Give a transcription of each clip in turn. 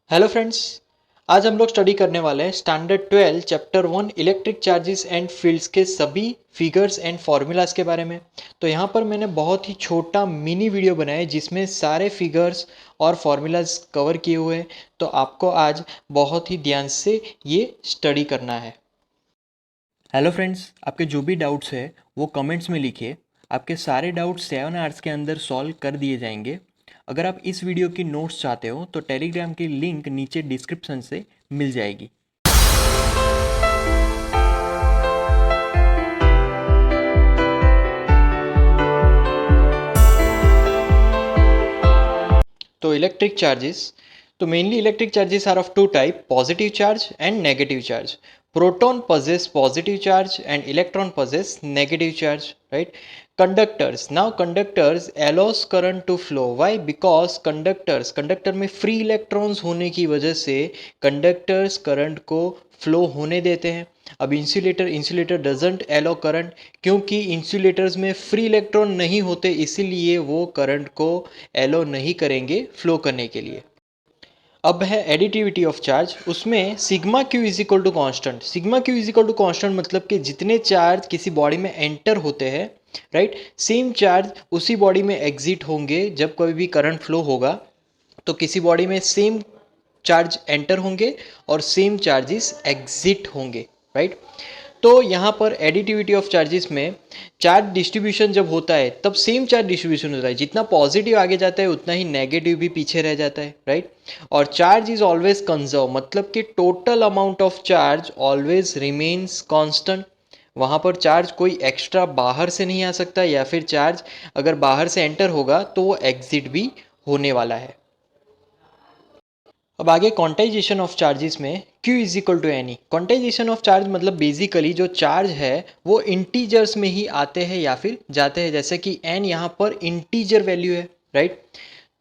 Hello friends. आज हम लोग स्टडी करने वाले हैं standard 12 chapter 1 electric charges and fields के सभी फिगर्स एंड फार्मूलाज के बारे में। तो यहाँ पर मैंने बहुत ही छोटा मिनी वीडियो बनाया है जिसमें सारे फिगर्स और फार्मूलाज कवर किए हुए हैं। तो आपको आज बहुत ही ध्यान से ये स्टडी करना है। हेलो फ्रेंड्स, आपके जो भी डाउट्स है वो कमेंट्स में लिखिए। आपके सारे डाउट्स 7 आवर्स के अंदर सॉल्व कर दिए जाएंगे। अगर आप इस वीडियो की नोट्स चाहते हो तो टेलीग्राम की लिंक नीचे डिस्क्रिप्शन से मिल जाएगी। तो इलेक्ट्रिक चार्जेस, तो mainly electric charges are of two type, positive charge and negative charge. Proton possess positive charge and electron possess negative charge, right? Conductors, now conductors allows current to flow. Why? Because conductor में free electrons होने की वजह से conductors current को flow होने देते हैं। अब इंसुलेटर डजंट एलो करंट, क्योंकि इंसुलेटर्स में फ्री इलेक्ट्रॉन नहीं होते, इसीलिए वो करंट को एलो नहीं करेंगे फ्लो करने के लिए। अब है एडिटिविटी ऑफ चार्ज, उसमें sigma q is equal to constant. Sigma q is equal to constant मतलब कि जितने चार्ज किसी बॉडी में एंटर होते हैं, राइट, सेम चार्ज उसी बॉडी में एग्जिट होंगे। जब कोई भी करंट फ्लो होगा तो किसी बॉडी में सेम चार्ज एंटर होंगे और सेम चार्जेस एग्जिट होंगे, राइट। तो यहाँ पर एडिटिविटी ऑफ चार्जेस में चार्ज डिस्ट्रीब्यूशन जब होता है तब सेम चार्ज डिस्ट्रीब्यूशन होता है। जितना पॉजिटिव आगे जाता है उतना ही नेगेटिव भी पीछे रह जाता है, राइट। और चार्ज इज ऑलवेज कंजर्व, मतलब कि total amount of charge always remains constant. वहाँ पर चार्ज कोई एक्स्ट्रा बाहर से नहीं आ सकता, या फिर चार्ज अगर बाहर से एंटर होगा तो वो एग्जिट भी होने वाला है। अब आगे क्वांटाइजेशन ऑफ चार्जेस में Q is equal to any. Quantisation of charge मतलब बेसिकली जो चार्ज है वो इंटीजर्स में ही आते हैं या फिर जाते हैं, जैसे कि n यहाँ पर इंटीजर वैल्यू है, राइट।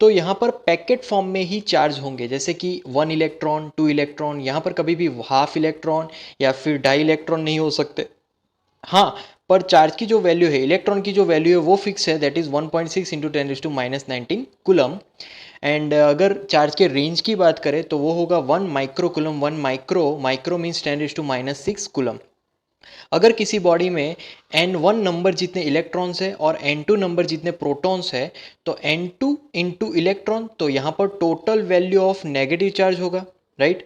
तो यहाँ पर पैकेट फॉर्म में ही चार्ज होंगे, जैसे कि 1 इलेक्ट्रॉन, 2 इलेक्ट्रॉन। यहाँ पर कभी भी हाफ इलेक्ट्रॉन या फिर डाई इलेक्ट्रॉन नहीं हो सकते। हाँ, पर चार्ज की जो वैल्यू है, इलेक्ट्रॉन की जो वैल्यू है वो फिक्स है, that is 1.6 into 10⁻⁻19 coulomb. And अगर चार्ज के रेंज की बात करें तो वो होगा 1 micro coulomb. 1 micro means 10⁻⁻6 coulomb. अगर किसी बॉडी में n1 नंबर जितने इलेक्ट्रॉन्स है और n2 नंबर जितने प्रोटॉन्स है, तो n2 इंटू इलेक्ट्रॉन, तो यहाँ पर total value of negative charge होगा, राइट।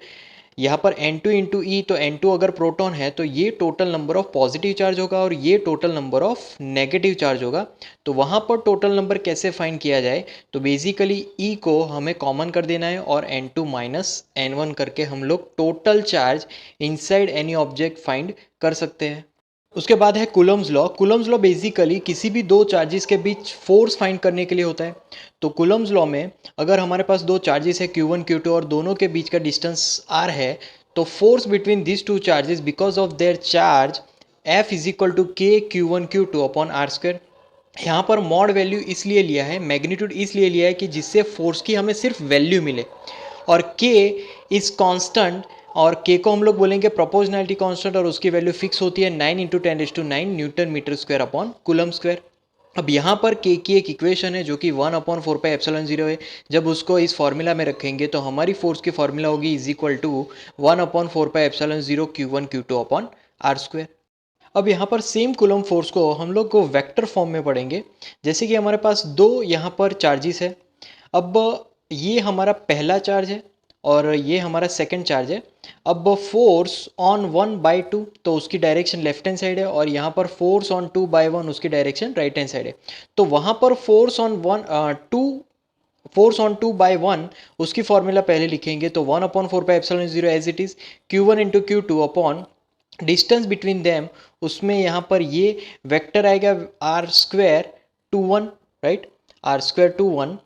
यहाँ पर n2 इंटू ई, तो n2 अगर प्रोटॉन है तो ये total number of positive charge होगा और ये total number of negative charge होगा। तो वहाँ पर टोटल नंबर कैसे फाइंड किया जाए, तो बेसिकली ई को हमें कॉमन कर देना है और n2 माइनस n1 करके हम लोग total charge inside any object find कर सकते हैं। उसके बाद है Coulomb's law. Coulomb's law basically किसी भी दो चार्जेस के बीच फोर्स फाइंड करने के लिए होता है। तो कूलम्स लॉ में अगर हमारे पास दो चार्जेस है Q1 Q2 और दोनों के बीच का डिस्टेंस r है, तो force between this two charges because of their charge F is equal to k Q1 Q2 upon are square. यहाँ पर मॉड वैल्यू इसलिए लिया है, मैग्नीट्यूड इसलिए लिया है कि जिससे फोर्स की हमें सिर्फ वैल्यू मिले, और k इज कांस्टेंट, और k को हम लोग बोलेंगे प्रोपोर्शनैलिटी कांस्टेंट, और उसकी वैल्यू फिक्स होती है 9 into 10⁻⁹ newton metre square upon coulomb square. अब यहाँ पर k की एक इक्वेशन है जो कि 1/4πε0 है। जब उसको इस फॉर्मूला में रखेंगे तो हमारी फोर्स की फॉर्मूला होगी is equal to 1/4πε0 Q1 Q2 upon are square. अब यहाँ पर सेम कूलम फोर्स को हम लोग को वेक्टर फॉर्म में पढ़ेंगे। जैसे कि हमारे पास दो यहाँ पर चार्जेस है। अब ये हमारा पहला चार्ज है और ये हमारा सेकंड चार्ज है। अब फोर्स ऑन 1/2, तो उसकी डायरेक्शन लेफ्ट हैंड साइड है, और यहाँ पर फोर्स ऑन 2/1 उसकी डायरेक्शन राइट हैंड साइड है। तो वहाँ पर फोर्स ऑन 2/1 उसकी फॉर्मूला पहले लिखेंगे, तो 1/4πε0 as it is Q1 into Q2 upon distance between them, उसमें यहाँ पर ये वेक्टर आएगा r² 1, right, r² 1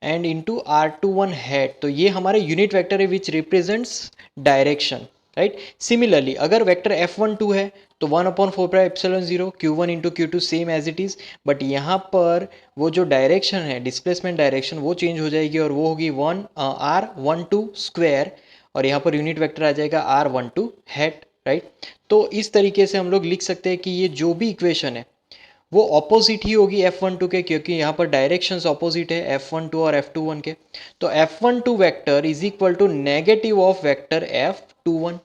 and into r21 hat. तो ये हमारे यूनिट वेक्टर है which represents direction, right. Similarly अगर वेक्टर F12 है तो 1/4πε0 Q1 into Q2 same as it is, but यहाँ पर वो जो डायरेक्शन है, डिस्प्लेसमेंट डायरेक्शन, वो चेंज हो जाएगी और वो होगी r12 स्क्वायर, और यहाँ पर यूनिट वेक्टर आ जाएगा r12 हैट, राइट। तो इस तरीके से हम लोग लिख सकते हैं कि ये जो भी इक्वेशन है वो ऑपोजिट ही होगी F12 के, क्योंकि यहाँ पर डायरेक्शंस ऑपोजिट है F12 और F21 के। तो F12 vector is equal to negative of vector F21,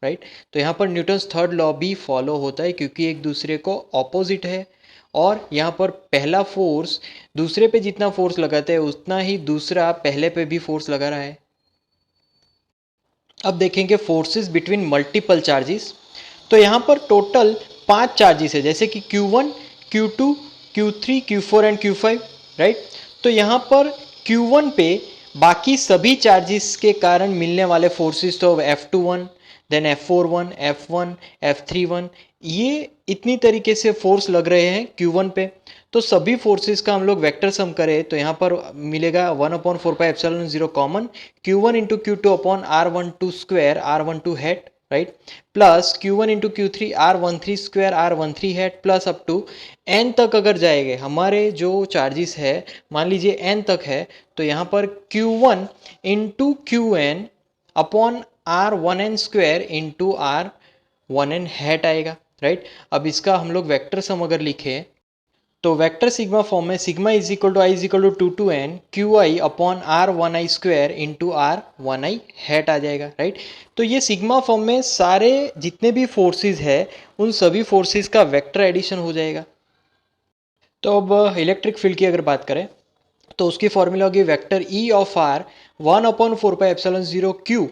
right. तो यहाँ पर न्यूटन्स थर्ड लॉ भी फॉलो होता है, क्योंकि एक दूसरे को ऑपोजिट है। और यहाँ पर पहला फोर्स दूसरे पे जितना फोर्स लगाता है उतना ही दूसरा पहले पे भी फोर्स लगा रहा है। अब देखेंगे फोर्सेस बिटवीन मल्टीपल चार्जेस। तो यहाँ पर टोटल 5 चार्जेस है, जैसे कि Q1, Q2, Q3, Q4 and Q5, right. तो यहाँ पर Q1 पे बाकी सभी चार्जेस के कारण मिलने वाले फोर्सेस, तो F21, then F41, F1, F31, ये इतनी तरीके से फोर्स लग रहे हैं Q1 पे। तो सभी फोर्सेस का हम लोग वेक्टर सम करें तो यहाँ पर मिलेगा 1/4πε0 common Q1 into Q2 upon R12 square R12 hat, right, plus Q1 into Q3 R13 square R13 hat, plus up to n तक अगर जाएंगे हमारे जो चार्जेस है, मान लीजिए n तक है, तो यहाँ पर Q1 into Qn upon R1n square into R1n hat आएगा, राइट। अब इसका हम लोग वेक्टर सम अगर लिखें तो वेक्टर सिग्मा फॉर्म में sigma is equal to I is equal to 2n Q I upon R1i square into R1i hat आ जाएगा, राइट। तो ये सिग्मा फॉर्म में सारे जितने भी फोर्सेस है उन सभी फोर्सेस का वेक्टर एडिशन हो जाएगा। तो अब इलेक्ट्रिक फील्ड की अगर बात करें तो उसकी फॉर्मूला होगी vector E of R 1/4πε0 Q,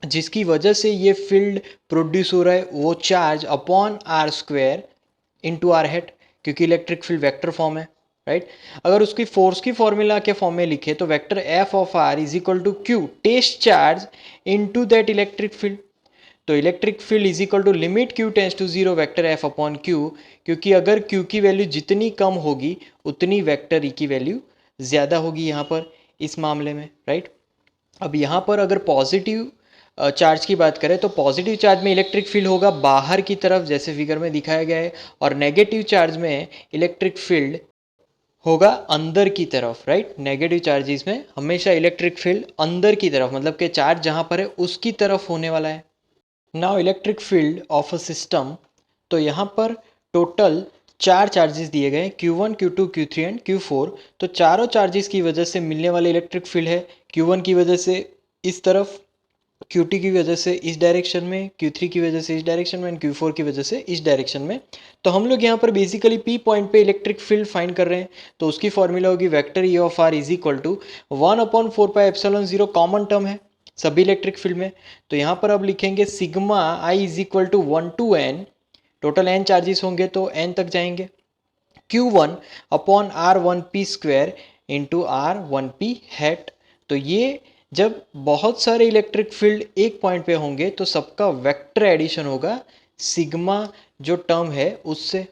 जिसकी वजह से ये फील्ड प्रोड्यूस हो रहा है वो charge upon are square into r head, क्योंकि इलेक्ट्रिक फील्ड वेक्टर फॉर्म है, राइट। अगर उसकी फोर्स की फॉर्मूला के फॉर्म में लिखे तो vector F of R is equal to Q test charge into that electric field. तो electric field is equal to limit Q tends to 0 vector F upon Q, क्योंकि अगर क्यू की value जितनी कम होगी उतनी वेक्टर ई की value ज़्यादा होगी यहाँ पर इस मामले में, राइट। अब यहाँ पर अगर पॉजिटिव चार्ज की बात करें तो पॉजिटिव चार्ज में इलेक्ट्रिक फील्ड होगा बाहर की तरफ, जैसे फिगर में दिखाया गया है, और नेगेटिव चार्ज में इलेक्ट्रिक फील्ड होगा अंदर की तरफ, राइट। नेगेटिव चार्जेस में हमेशा इलेक्ट्रिक फील्ड अंदर की तरफ, मतलब कि चार्ज जहाँ पर है उसकी तरफ होने वाला है। Now electric field of a system, तो यहाँ पर टोटल 4 चार्जेस दिए गए Q1, Q2, Q3 and Q4। तो चारों चार्जेस की वजह से मिलने वाले इलेक्ट्रिक फील्ड है Q1 की वजह से इस तरफ, Q2 की वजह से इस डायरेक्शन में, Q3 की वजह से इस डायरेक्शन में एंड Q4 की वजह से इस डायरेक्शन में। तो हम लोग यहाँ पर बेसिकली P पॉइंट पे इलेक्ट्रिक फील्ड फाइंड कर रहे हैं, तो उसकी फॉर्मूला होगी vector E of R is equal to 1/4πε0 common term है सभी इलेक्ट्रिक फील्ड में। तो यहाँ पर अब लिखेंगे sigma i is equal to 1 to n, total n charges होंगे तो n तक जाएंगे, Q1 upon R1p square into R1p hat. तो ये जब बहुत सारे इलेक्ट्रिक फील्ड एक पॉइंट पे होंगे तो सबका वेक्टर एडिशन होगा सिग्मा जो टर्म है उससे।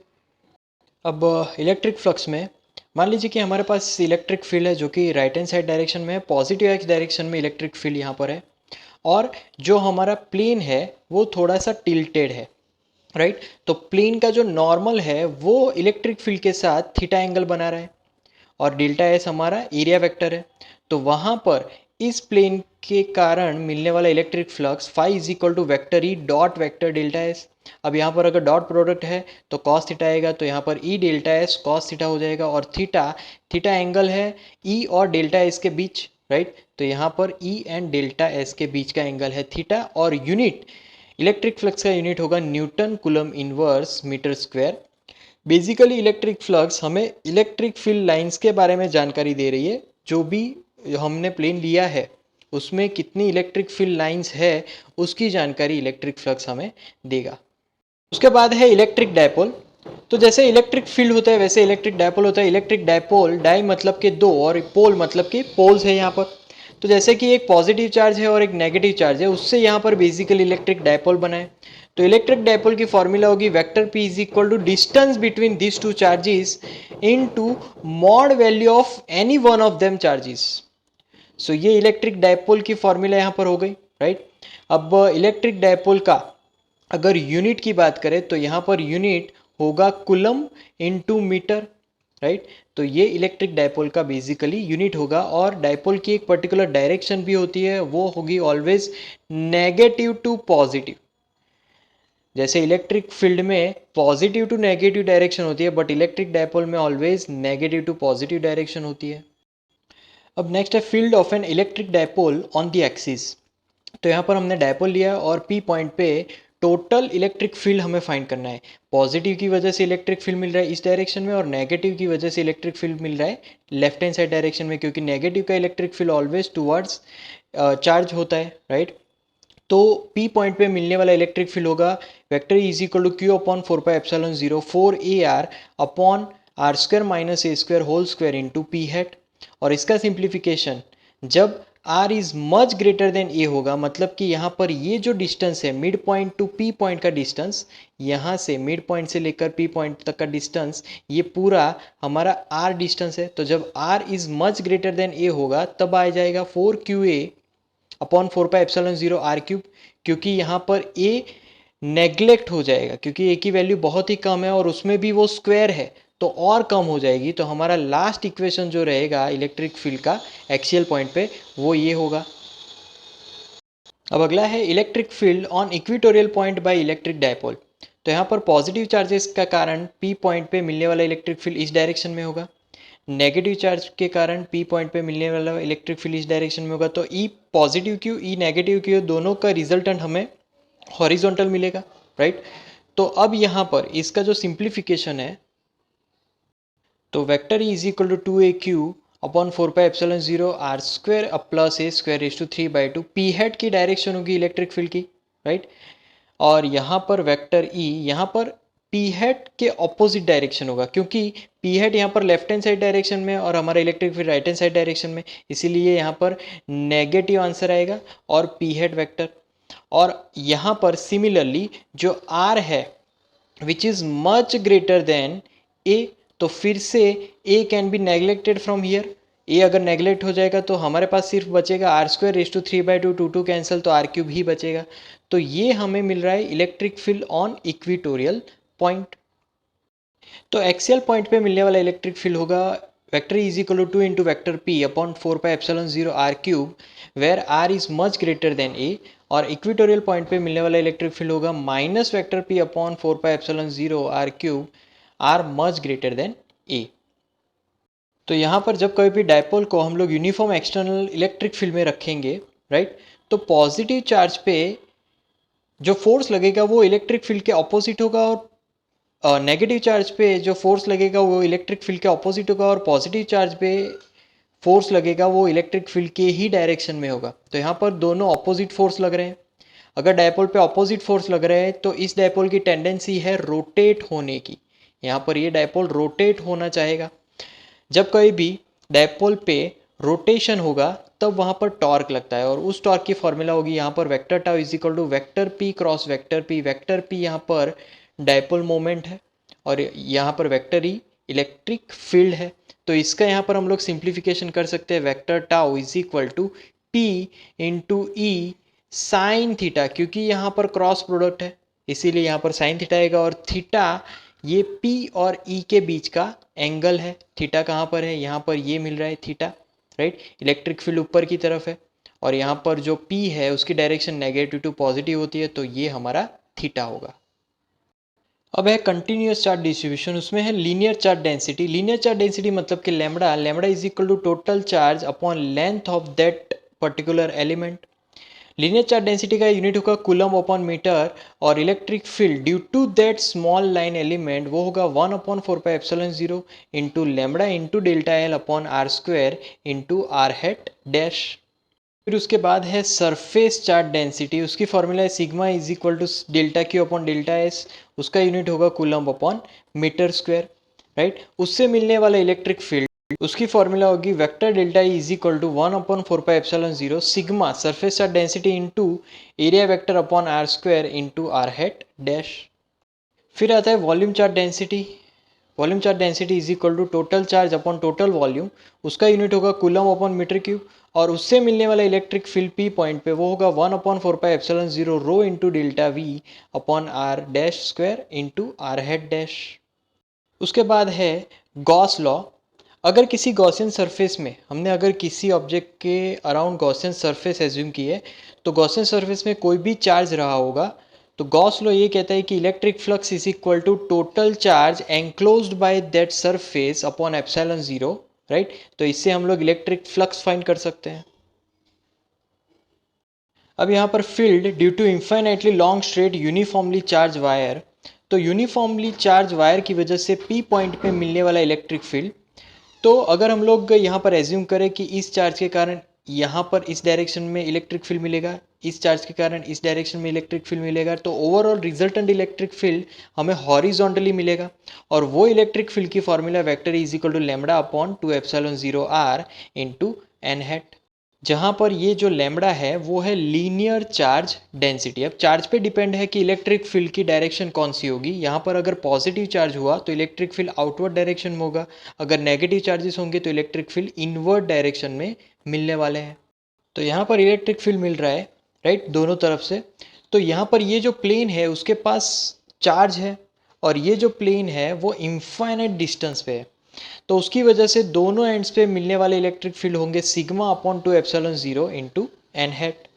अब इलेक्ट्रिक फ्लक्स में मान लीजिए कि हमारे पास इलेक्ट्रिक फील्ड है जो कि राइट हैंड साइड डायरेक्शन में है, पॉजिटिव एक्स डायरेक्शन में इलेक्ट्रिक फील्ड यहाँ पर है, और जो हमारा प्लेन है वो थोड़ा सा टिल्टेड है, राइट। तो प्लेन का जो नॉर्मल है वो इलेक्ट्रिक फील्ड के साथ थीटा एंगल बना रहा है, और डेल्टा एस हमारा एरिया वेक्टर है। तो वहाँ पर इस प्लेन के कारण मिलने वाला electric flux phi is equal to vector E dot vector delta S. अब यहाँ पर अगर डॉट प्रोडक्ट है तो कॉस थीटा आएगा, तो यहाँ पर ई डेल्टा एस कॉस थीटा हो जाएगा, और थीटा थीटा एंगल है ई और डेल्टा एस के बीच, राइट। तो यहाँ पर ई एंड डेल्टा एस के बीच का एंगल है थीटा, और यूनिट इलेक्ट्रिक फ्लक्स का यूनिट होगा newton coulomb inverse metre square. Basically electric flux हमें इलेक्ट्रिक फील्ड लाइंस के बारे में जानकारी दे रही है, जो भी हमने प्लेन लिया है उसमें कितनी इलेक्ट्रिक फील्ड लाइंस है उसकी जानकारी इलेक्ट्रिक फ्लक्स हमें देगा। उसके बाद है इलेक्ट्रिक डायपोल। तो जैसे इलेक्ट्रिक फील्ड होता है वैसे इलेक्ट्रिक डायपोल होता है। इलेक्ट्रिक डायपोल, डाई मतलब के दो और पोल मतलब के पोल्स है यहाँ पर। तो जैसे कि एक पॉजिटिव चार्ज है और एक नेगेटिव चार्ज है, उससे यहाँ पर बेसिकली इलेक्ट्रिक डायपोल बना है। तो इलेक्ट्रिक डायपोल की फॉर्मूला होगी vector P is equal to distance between this two charges into mod value of any one of them charges. So ये इलेक्ट्रिक डायपोल की फॉर्मूला यहाँ पर हो गई, राइट। अब इलेक्ट्रिक डायपोल का अगर यूनिट की बात करें तो यहाँ पर यूनिट होगा कुलम इनटू मीटर, राइट। तो ये इलेक्ट्रिक डायपोल का बेसिकली यूनिट होगा, और डायपोल की एक पर्टिकुलर डायरेक्शन भी होती है, वो होगी ऑलवेज नेगेटिव टू पॉजिटिव। जैसे इलेक्ट्रिक फील्ड में पॉजिटिव टू नेगेटिव डायरेक्शन होती है, बट इलेक्ट्रिक डायपोल में always negative to positive direction होती है। अब नेक्स्ट है field of an electric dipole on the axis. तो यहाँ पर हमने डायपोल लिया और पी पॉइंट पे टोटल इलेक्ट्रिक फील्ड हमें फाइंड करना है। पॉजिटिव की वजह से इलेक्ट्रिक फील्ड मिल रहा है इस डायरेक्शन में और नेगेटिव की वजह से इलेक्ट्रिक फील्ड मिल रहा है लेफ्ट हैंड साइड डायरेक्शन में, क्योंकि नेगेटिव का electric field always towards charge होता है, राइट। तो पी पॉइंट पे मिलने वाला इलेक्ट्रिक फील्ड होगा vector is equal to Q upon 4πε0 4 AR upon are square minus A square whole square into P hat. और इसका सिंप्लीफिकेशन जब r is much greater than a होगा, मतलब कि यहाँ पर ये जो डिस्टेंस है mid point two P point का डिस्टेंस, यहाँ से मिड पॉइंट से लेकर पी पॉइंट तक का डिस्टेंस, ये पूरा हमारा r डिस्टेंस है। तो जब r is much greater than a होगा तब आ जाएगा 4QA अपॉन 4πε0 r3, क्योंकि यहाँ पर a नेग्लेक्ट हो जाएगा क्योंकि a की वैल्यू बहुत ही कम है और उसमें भी वो स्क्वायर है तो और कम हो जाएगी। तो हमारा लास्ट इक्वेशन जो रहेगा इलेक्ट्रिक फील्ड का एक्सियल पॉइंट पे वो ये होगा। अब अगला है electric field on equatorial point by electric dipole. तो यहाँ पर पॉजिटिव चार्जेस का कारण पी पॉइंट पे मिलने वाला इलेक्ट्रिक फील्ड इस डायरेक्शन में होगा, नेगेटिव चार्ज के कारण पी पॉइंट पे मिलने वाला इलेक्ट्रिक फील्ड इस डायरेक्शन में होगा। तो E positive Q E negative Q दोनों का रिजल्टेंट हमें हॉरिजॉन्टल मिलेगा, राइट। तो अब यहाँ पर इसका जो सिंप्लीफिकेशन है तो vector E is equal to 2AQ upon 4πε0 R square plus A square raise to 3/2 P head की डायरेक्शन होगी इलेक्ट्रिक फील्ड की, राइट। और यहाँ पर वेक्टर ई यहाँ पर पी हेड के ऑपोजिट डायरेक्शन होगा, क्योंकि पी हेड यहाँ पर लेफ्ट हैंड साइड डायरेक्शन में और हमारा electric field right hand side direction में, इसीलिए यहाँ पर नेगेटिव आंसर आएगा और पी हेड वेक्टर। और यहाँ पर सिमिलरली जो आर है which is much greater than A, तो फिर से A can be neglected from here. A अगर नेग्लेक्ट हो जाएगा तो हमारे पास सिर्फ बचेगा R square raise to 3/2 2 cancel तो r³ ही बचेगा। तो ये हमें मिल रहा है electric field on equatorial point. तो एक्सियल पॉइंट पे मिलने वाला इलेक्ट्रिक फील्ड होगा vector is equal to 2 into vector P upon 4πε0 r³ where R is much greater than A. और इक्वेटोरियल पॉइंट पे मिलने वाला इलेक्ट्रिक फील्ड होगा minus vector P upon 4πε0 r³ R much greater than A. तो यहाँ पर जब कभी भी डायपोल को हम लोग यूनिफॉर्म एक्सटर्नल इलेक्ट्रिक फील्ड में रखेंगे, राइट, तो पॉजिटिव चार्ज पे जो फोर्स लगेगा वो इलेक्ट्रिक फील्ड के ऑपोजिट होगा और नेगेटिव चार्ज पे जो फोर्स लगेगा वो इलेक्ट्रिक फील्ड के ऑपोजिट होगा और पॉजिटिव चार्ज पे फोर्स लगेगा वो इलेक्ट्रिक फील्ड के ही डायरेक्शन में होगा। तो यहाँ पर दोनों ऑपोजिट फोर्स लग रहे हैं। अगर डायपोल पे ऑपोजिट फोर्स लग रहे हैं तो इस डायपोल की टेंडेंसी है रोटेट होने की। यहाँ पर ये डायपोल रोटेट होना चाहेगा। जब कभी भी डायपोल पे रोटेशन होगा तब वहाँ पर टॉर्क लगता है और उस टॉर्क की फॉर्मूला होगी यहाँ पर vector tau is equal to vector P cross vector P. Vector P यहाँ पर डायपोल मोमेंट है और यहाँ पर वेक्टर ई इलेक्ट्रिक फील्ड है। तो इसका यहाँ पर हम लोग सिंप्लीफिकेशन कर सकते हैं। Vector tau is equal to P into E sine theta, क्योंकि यहाँ पर क्रॉस प्रोडक्ट है इसीलिए यहाँ पर साइन थीटा आएगा और थीटा ये P और E के बीच का एंगल है। थीटा कहाँ पर है, यहाँ पर ये मिल रहा है थीटा, राइट। इलेक्ट्रिक फील्ड ऊपर की तरफ है और यहाँ पर जो P है उसकी डायरेक्शन नेगेटिव टू पॉजिटिव होती है, तो ये हमारा थीटा होगा। अब है कंटिन्यूस चार्ज डिस्ट्रीब्यूशन, उसमें है linear charge density. Linear charge density मतलब कि lambda, lambda is equal to total charge upon length of that particular element. Linear charge density का यूनिट होगा कूलम अपॉन मीटर और electric field due to that small line element वो होगा 1/4πε0 into lambda into delta L upon are square into R hat dash. फिर उसके बाद है surface charge density, उसकी फॉर्मूला है sigma is equal to delta Q upon delta S, उसका unit होगा coulomb upon metre square, right. उससे मिलने वाला इलेक्ट्रिक फील्ड उसकी फॉर्मूला होगी vector delta E is equal to 1/4πε0 sigma surface charge density into area vector upon are square into R hat dash. फिर आता है volume charge density. Volume charge density is equal to total charge upon total volume, उसका unit होगा coulomb upon metre cube और उससे मिलने वाला electric field P point पे वो होगा 1/4πε0 rho into delta V upon R dash square into R hat dash. उसके बाद है गॉस लॉ। अगर किसी गॉसियन सरफेस में हमने अगर किसी ऑब्जेक्ट के अराउंड गॉसियन सरफेस एज्यूम की है तो गॉसियन सरफेस में कोई भी चार्ज रहा होगा तो गॉस लॉ ये कहता है कि electric flux is equal to total charge enclosed by that surface upon epsilon zero, right. तो इससे हम लोग इलेक्ट्रिक फ्लक्स फाइंड कर सकते हैं। अब यहाँ पर field due to infinitely long straight uniformly charged wire, तो यूनिफॉर्मली चार्ज वायर की वजह से पी पॉइंट पे मिलने वाला इलेक्ट्रिक फील्ड, तो अगर हम लोग यहाँ पर एज्यूम करें कि इस चार्ज के कारण यहाँ पर इस डायरेक्शन में इलेक्ट्रिक फील्ड मिलेगा, इस चार्ज के कारण इस डायरेक्शन में इलेक्ट्रिक फील्ड मिलेगा, तो ओवरऑल रिजल्टेंट इलेक्ट्रिक फील्ड हमें हॉरिजॉन्टली मिलेगा। और वो इलेक्ट्रिक फील्ड की formula vector is equal to lambda upon 2 epsilon 0 R into N hat, जहाँ पर ये जो लैम्बडा है वो है लीनियर चार्ज डेंसिटी। अब चार्ज पे डिपेंड है कि इलेक्ट्रिक फील्ड की डायरेक्शन कौन सी होगी। यहाँ पर अगर पॉजिटिव चार्ज हुआ तो इलेक्ट्रिक फील्ड आउटवर्ड डायरेक्शन में होगा, अगर नेगेटिव चार्जेस होंगे तो इलेक्ट्रिक फील्ड इनवर्ड डायरेक्शन में मिलने वाले हैं। तो यहाँ पर इलेक्ट्रिक फील्ड मिल रहा है, राइट, दोनों तरफ से। तो यहाँ पर ये जो प्लेन है उसके पास चार्ज है और ये जो प्लेन है वो इनफाइनाइट डिस्टेंस पे है, तो उसकी वजह से दोनों एंड्स पे मिलने वाले इलेक्ट्रिक फील्ड होंगे sigma upon 2 epsilon 0 into N hat.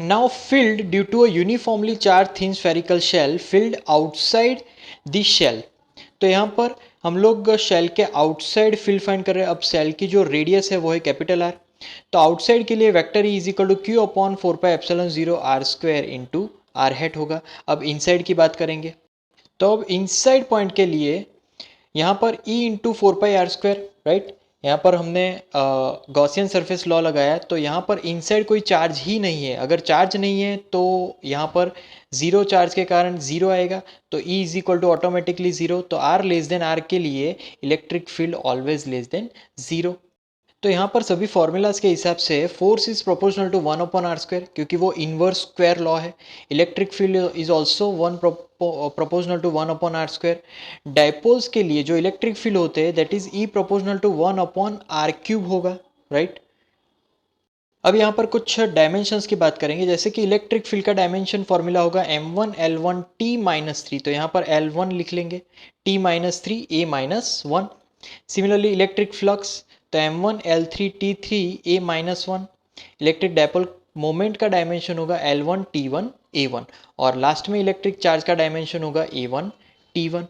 Now field due to a uniformly charged thin spherical shell field outside the shell, तो यहाँ पर हम लोग शेल के आउटसाइड फील्ड फाइंड कर रहे हैं। अब शेल की जो रेडियस है वो है कैपिटल आर, तो आउटसाइड के लिए vector E is equal to Q upon 4 pi epsilon 0 R square into R hat होगा। अब इनसाइड की बात करेंगे, तो अब इनसाइड पॉइंट के लिए यहाँ पर E into 4 pi R square, right. यहाँ पर हमने गॉसियन सरफेस लॉ लगाया, तो यहाँ पर इनसाइड कोई चार्ज ही नहीं है। अगर चार्ज नहीं है तो यहाँ पर जीरो चार्ज के कारण जीरो आएगा, तो E is equal to automatically zero. तो R लेस देन आर के लिए electric field always less than zero. तो यहाँ पर सभी फॉर्मूलाज के हिसाब से force is proportional to 1 upon are square, क्योंकि वो इनवर्स स्क्वायर लॉ है। Electric field is also 1 proportional to 1 upon are square. Dipoles के लिए जो इलेक्ट्रिक फील्ड होते हैं that is E proportional to 1 upon are cube होगा, राइट। अब यहाँ पर कुछ डायमेंशंस की बात करेंगे, जैसे कि इलेक्ट्रिक फील्ड का डायमेंशन फॉर्मूला होगा m1 l1 t माइनस 3, तो यहाँ पर l1 लिख लेंगे, t minus 3 a minus 1। Similarly electric flux, तो m1 l3 t3 a minus 1। Electric dipole moment का डायमेंशन होगा l1 t1 a1, और लास्ट में इलेक्ट्रिक चार्ज का डायमेंशन होगा a1 t1।